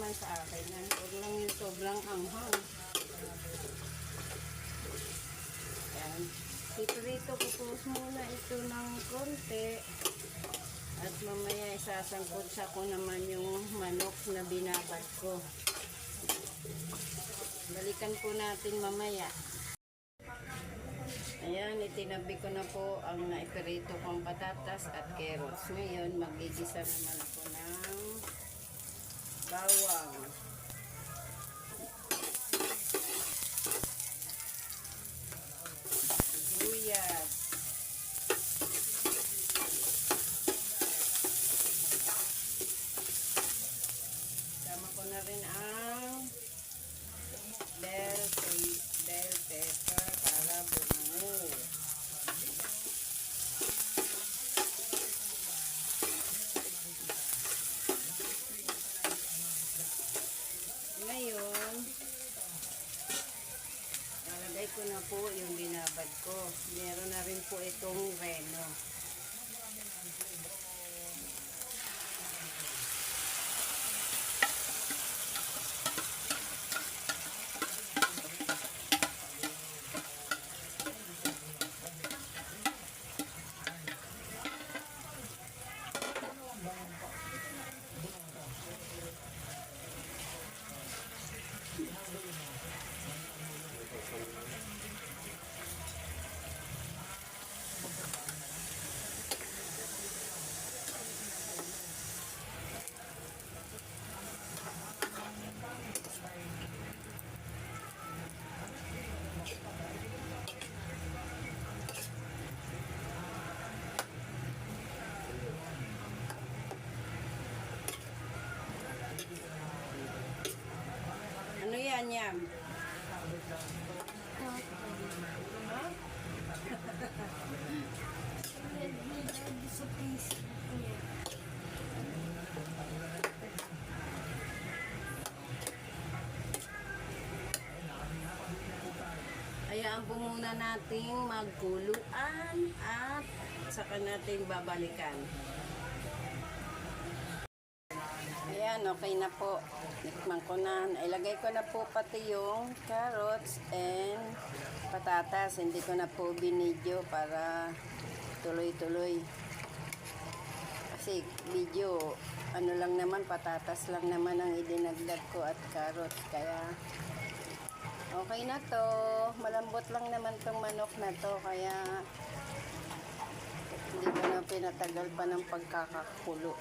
naman sa akin. Huwag lang yung sobrang anghang. Ayan. Piprito ko po muna ito ng konti. At mamaya isasangkot sa ko naman yung manok na binabad ko. Balikan po natin mamaya. Ayan, itinabi ko na po ang naipirito kong patatas at carrots. Ngayon, magigisa naman ako ng bawang. Sibuyas. Sama ko na rin ang bell pepper para bumango. Ngayon, nalagay ko na po yung binabad ko. Meron na rin po itong reno. Ano yan yan? Hayaan po muna nating magkuluan at saka natin babalikan. Ayan, okay na po. Tikman ko na. Ilagay ko na po pati yung carrots and patatas. Hindi ko na po binidyo para tuloy-tuloy. Kasi video, ano lang naman, patatas lang naman ang idinagdag ko at carrots. Kaya, okay na to. Malambot lang naman tong manok na to. Kaya, hindi ko na pinatagal pa ng pagkakakulo.